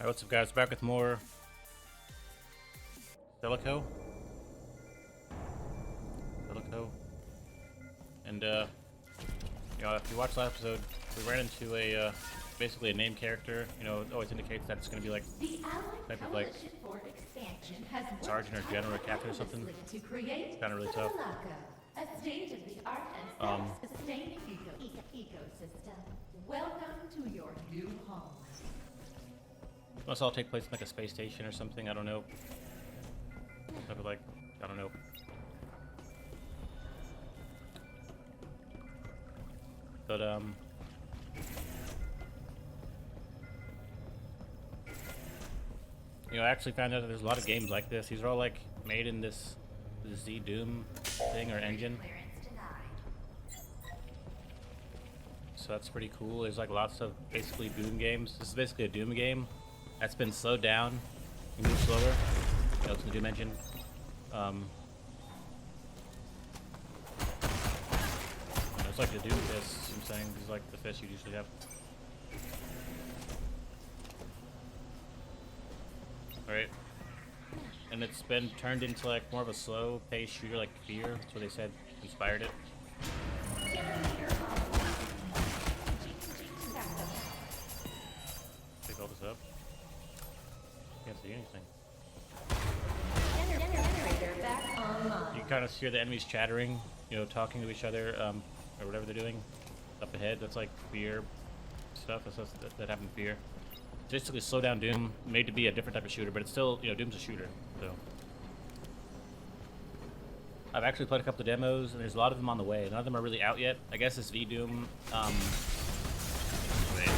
Alright, what's up guys, back with more Selaco. And if you watched the last episode, we ran into a basically a name character. It always indicates that it's gonna be like type of like sergeant or general or captain or something. It's kinda really tough. A state-of-the-art and self-sustaining ecosystem. Welcome to your new home. Must all take place in like a space station or something, I don't know. Type of like, I don't know. But I actually found out that there's a lot of games like this. These are all like made in this Z Doom thing or engine. So that's pretty cool. There's like lots of basically Doom games. This is basically a Doom game that's been slowed down. You move slower. It's in the Doom engine. It's like the Doom fists, I'm saying. These are like the fists you usually have. Alright. And it's been turned into like more of a slow paced shooter like F.E.A.R. That's what they said inspired it. Pick all this up. Can't see anything. You can kind of hear the enemies chattering, talking to each other, or whatever they're doing up ahead. That's like F.E.A.R. stuff. That happened in F.E.A.R. It's basically slow down Doom, made to be a different type of shooter, but it's still, Doom's a shooter. So I've actually played a couple of demos, and there's a lot of them on the way. None of them are really out yet. I guess this V Doom. Wait.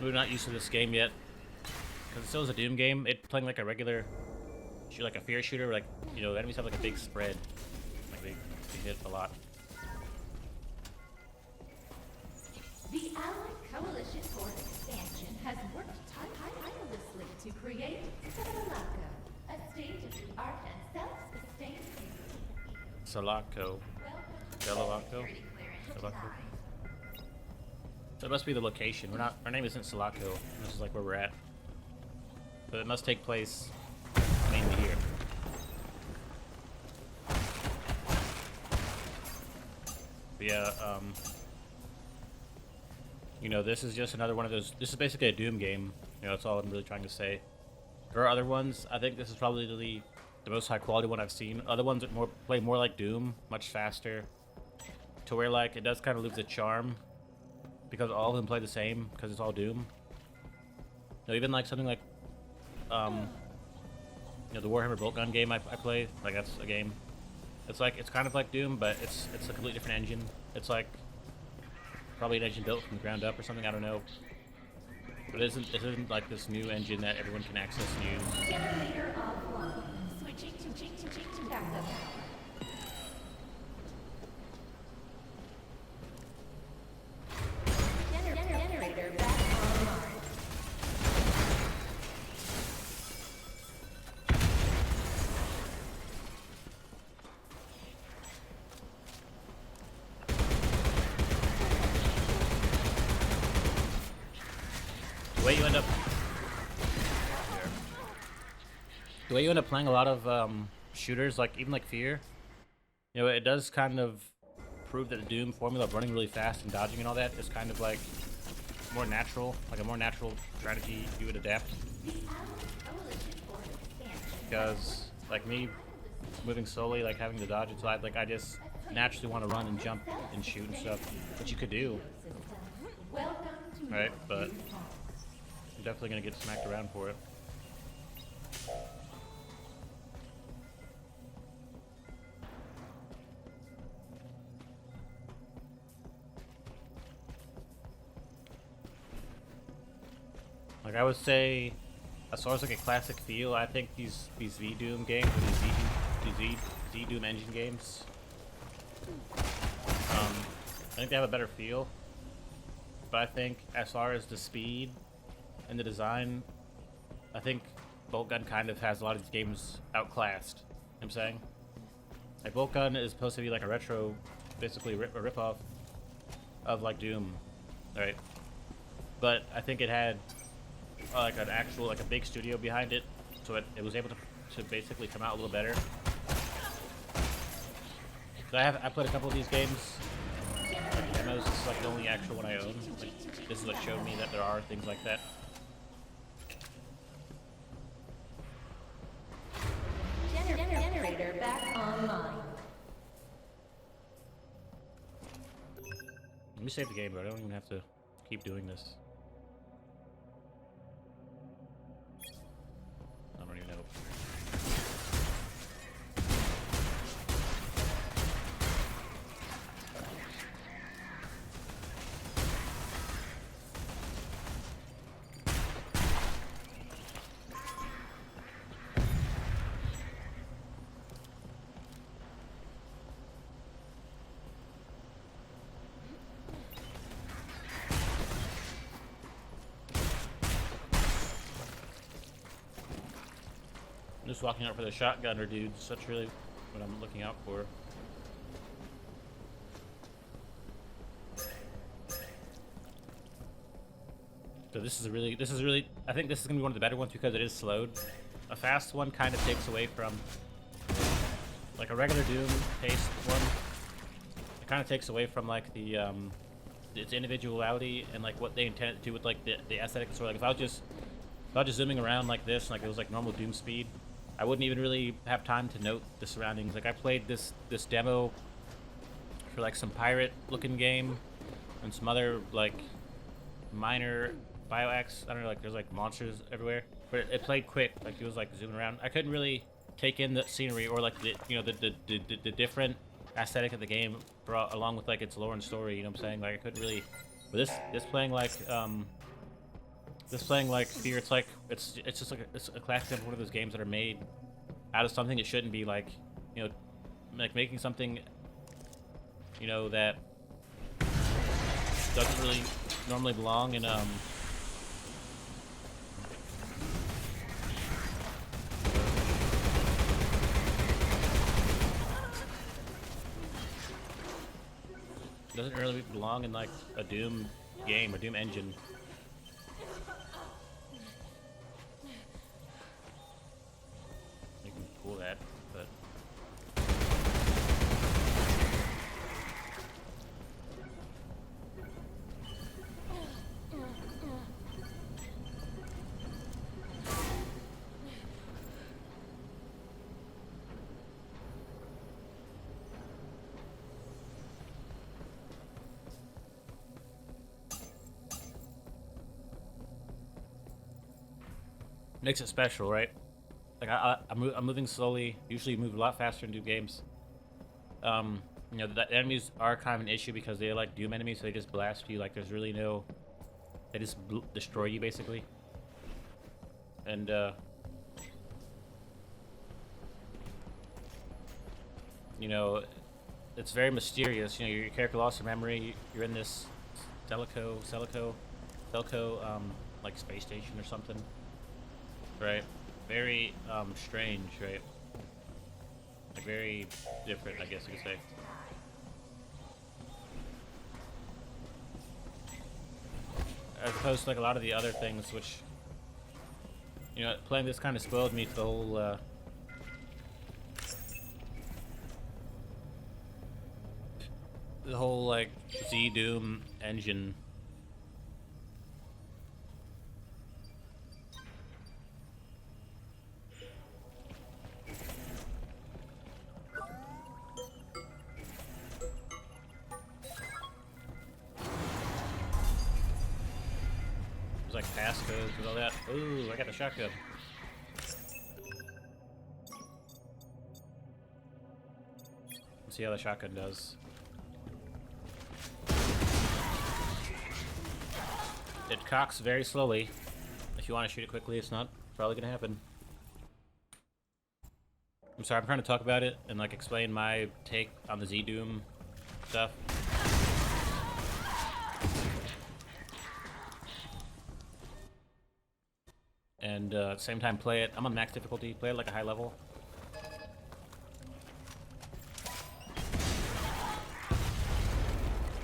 We're not used to this game yet, because it still is a Doom game. It playing like a regular, like a F.E.A.R. shooter. Like enemies have like a big spread, like they hit a lot. The Allied Coalition for Expansion has worked tirelessly to create Selaco, a state-of-the-art and self-sustaining Selaco. Selaco. So it must be the location. Our name isn't Selaco. This is like where we're at. But it must take place mainly here. But yeah, this is just another one of those. This is basically a Doom game. That's all I'm really trying to say. There are other ones. I think this is probably the most high quality one I've seen. Other ones that play more like Doom, much faster. To where like it does kind of lose its charm because all of them play the same because it's all Doom. Even like something like the Warhammer Bolt Gun game I play. Like that's a game. It's kind of like Doom, but it's a completely different engine. It's like probably an engine built from the ground up or something, I don't know. But it isn't like this new engine that everyone can access and use. Generator offline. Switching to backup. Generator back online. The way you end up playing a lot of shooters, like even like F.E.A.R., it does kind of prove that the Doom formula of running really fast and dodging and all that is kind of like more natural, like a more natural strategy you would adapt. Because like me moving slowly, like having to dodge and slide, like I just naturally want to run and jump and shoot and stuff, which you could do, right? But I'm definitely gonna get smacked around for it. Like I would say, as far as like a classic feel, I think these V Doom games, or these Z Doom engine games, I think they have a better feel. But I think as far as the speed and the design, I think Bolt Gun kind of has a lot of these games outclassed. You know what I'm saying? Like Bolt Gun is supposed to be like a retro basically a rip-off of like Doom, right? But I think it had like an actual, like a big studio behind it, so it was able to basically come out a little better. So I played a couple of these games, like demos. This is like the only actual one I own. Like, this is what showed me that there are things like that. Generator back online. Let me save the game, bro. I don't even have to keep doing this. I don't even know. Just walking out for the shotgunner dudes. That's really what I'm looking out for. So this is really, I think this is gonna be one of the better ones because it is slowed. A fast one kind of takes away from, like a regular Doom paced one. It kind of takes away from like the its individuality and like what they intended to do with like the aesthetics. So like if I was just zooming around like this, like it was like normal Doom speed, I wouldn't even really have time to note the surroundings. Like I played this demo for like some pirate looking game and some other like minor bioax. I don't know, like there's like monsters everywhere, but it played quick. Like it was like zooming around. I couldn't really take in the scenery or like the, you know, the different aesthetic of the game brought along with like its lore and story. You know what I'm saying? Like I couldn't really. But this playing like F.E.A.R, it's like it's just like it's a classic of one of those games that are made out of something it shouldn't be, like, you know, like making something, you know, that doesn't really normally belong in doesn't really belong in like a Doom game or Doom engine. You can pull that, but makes it special, right? Like I'm moving slowly. Usually move a lot faster in Doom games. You know, the enemies are kind of an issue because they're like Doom enemies, so they just blast you. Like there's really no, they just destroy you basically. And you know, it's very mysterious. You know, your character lost her memory. You're in this Selaco, like space station or something. Right, very strange, right? Like very different, I guess you could say. As opposed to like a lot of the other things, which, you know, playing this kind of spoiled me to the whole like Z Doom engine. Like passcodes and all that. Ooh, I got the shotgun. Let's see how the shotgun does. It cocks very slowly. If you want to shoot it quickly, it's not probably gonna happen. I'm sorry, I'm trying to talk about it and like explain my take on the Z Doom stuff. And at the same time play it. I'm on max difficulty, play it like a high level.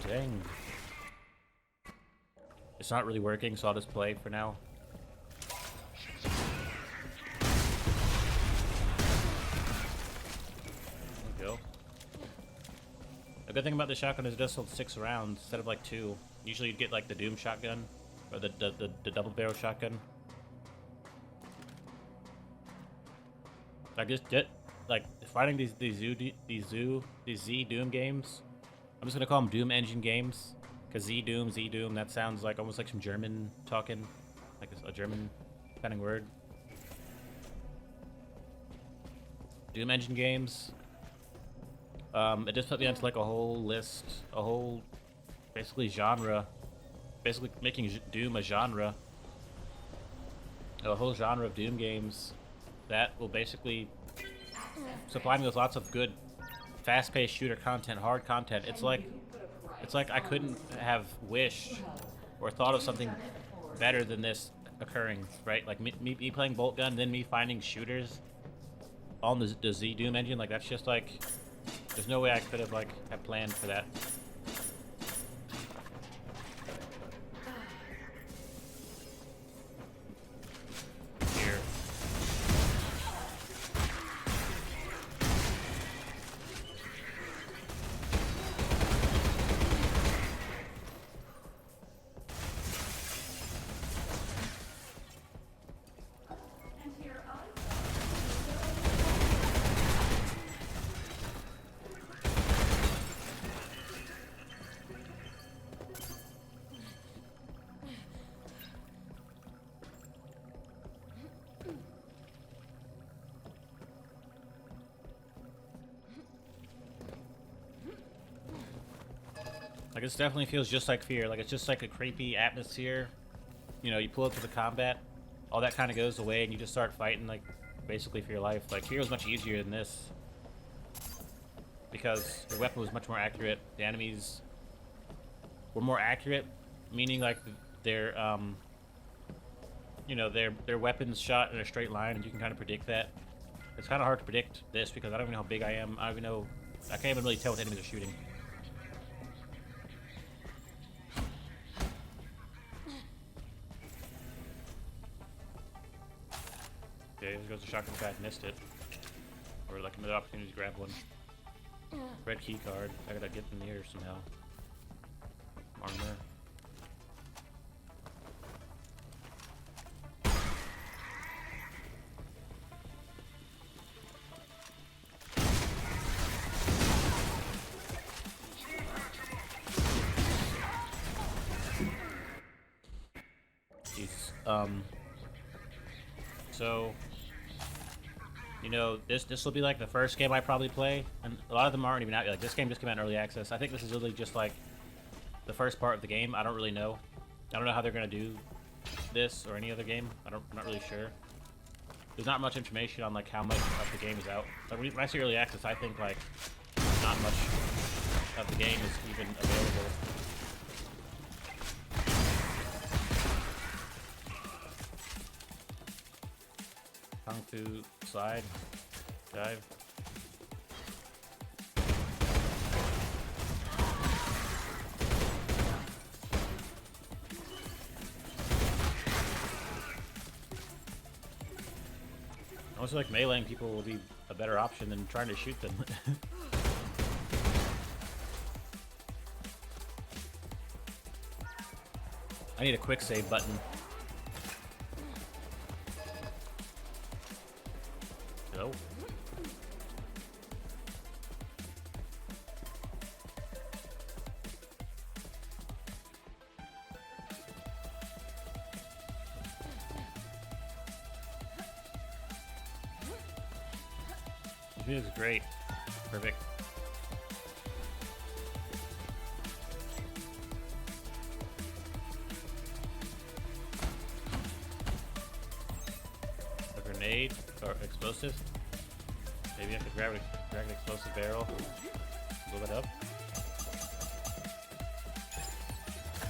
Dang. It's not really working, so I'll just play for now. There we go. The good thing about the shotgun is it does hold 6 rounds instead of like 2. Usually you'd get like the Doom shotgun or the double barrel shotgun. Like like fighting these Z Doom games. I'm just gonna call them Doom engine games, cause Z Doom. That sounds like almost like some German talking, like a German sounding word. Doom engine games. It just put me onto like a whole list, a whole basically genre, basically making Doom a genre. A whole genre of Doom games that will basically supply me with lots of good fast-paced shooter content, hard content. It's like I couldn't have wished or thought of something better than this occurring, right? Like me playing Bolt Gun, then me finding shooters on the Z Doom engine. Like that's just like, there's no way I could have like have planned for that. Here. Like, it definitely feels just like F.E.A.R. Like, it's just like a creepy atmosphere. You know, you pull up to the combat, all that kind of goes away, and you just start fighting, like, basically for your life. Like, F.E.A.R. was much easier than this, because your weapon was much more accurate. The enemies were more accurate, meaning, like, their, you know, their weapons shot in a straight line, and you can kind of predict that. It's kind of hard to predict this, because I don't even know how big I am. I don't even know, I can't even really tell what enemies are shooting. Okay, there goes the shotgun guy. Missed it. Or like another opportunity to grab one. Red key card. I gotta get in the air somehow. Armor. Jesus. So, you know, this will be like the first game I probably play, and a lot of them aren't even out yet. Like, this game just came out in early access. I think this is really just like the first part of the game. I don't really know. I don't know how they're gonna do this or any other game. I'm not really sure. There's not much information on like how much of the game is out. Like, when I say early access, I think like not much of the game is even available. Kung Fu slide, dive. Also, like, meleeing people will be a better option than trying to shoot them. I need a quick save button. Go. This music's great. Perfect. A grenade or explosive. Maybe I could grab an explosive barrel. Blow that up.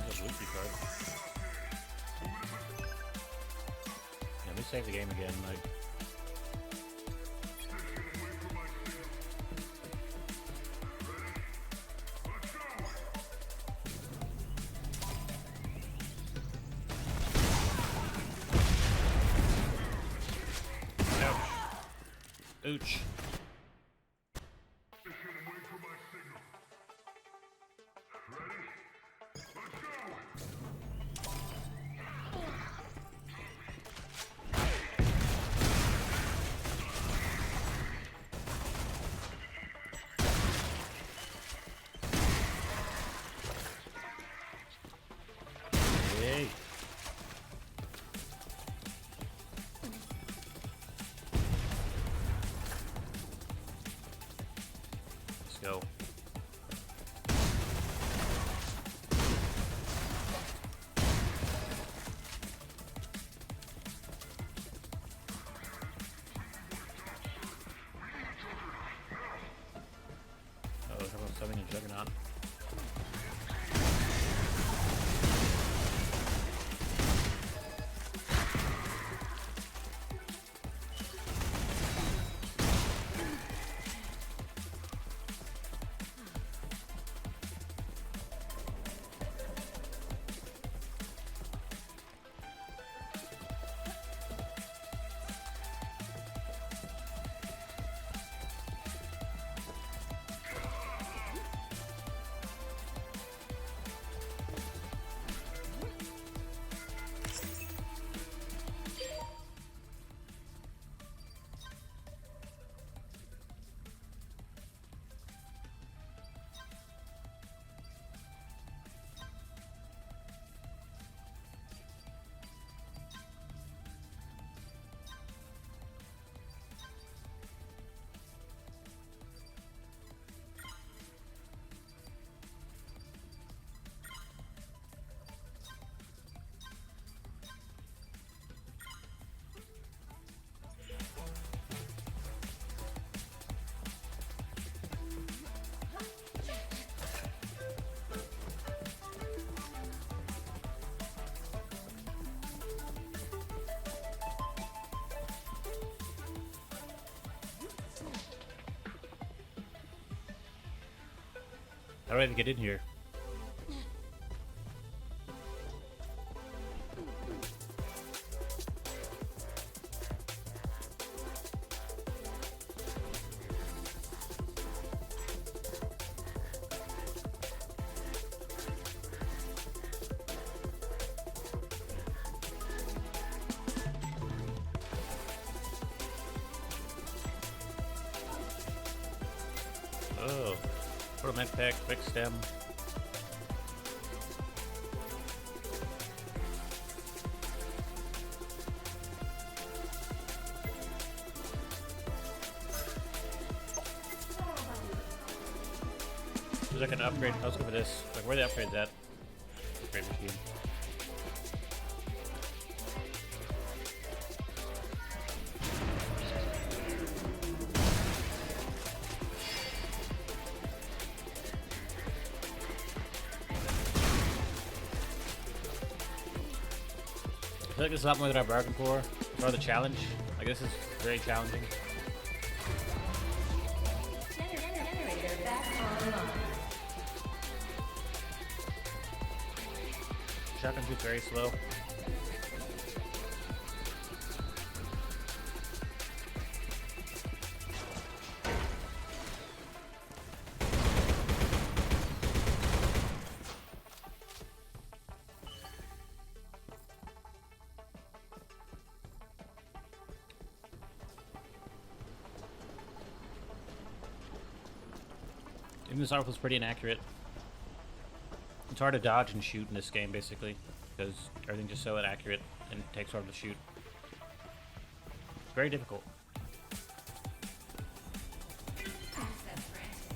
There's a blue key card. Yeah, let me save the game again. Like. Ooch. Hey. Let's go. Oh, someone's summoning a Juggernaut. How do I even get in here? Oh, portal med pack, quick stem. There's like an upgrade. Let's go for this. Like, where the upgrade's at? Upgrade machine. I feel like this is a lot more than I bargained for the challenge. Like, this is very challenging. Generator back online. Shotgun shoot's very slow. Even this arc was pretty inaccurate. It's hard to dodge and shoot in this game, basically, because everything's just so inaccurate and it takes hard to shoot. It's very difficult. Access granted.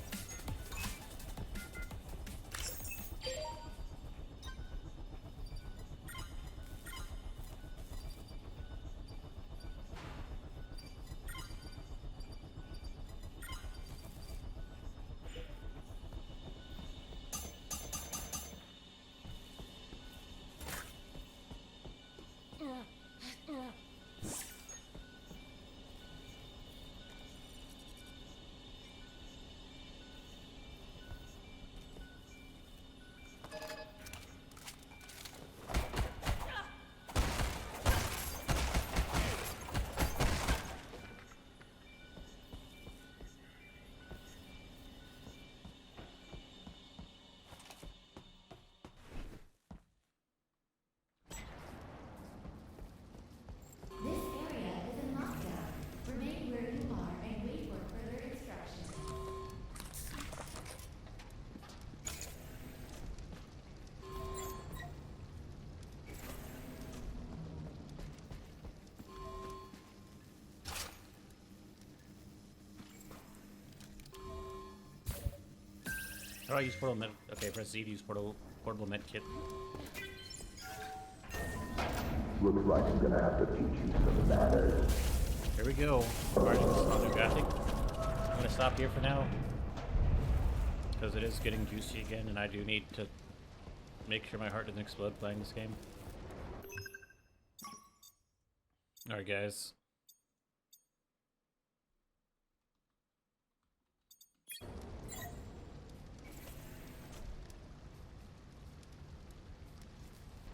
How do I use portable med? Okay, press Z to use portable med kit. Looks like I'm gonna have to teach you some manners. Here we go. Starting this new graphic. I'm gonna stop here for now. Because it is getting juicy again, and I do need to make sure my heart doesn't explode playing this game. Alright, guys.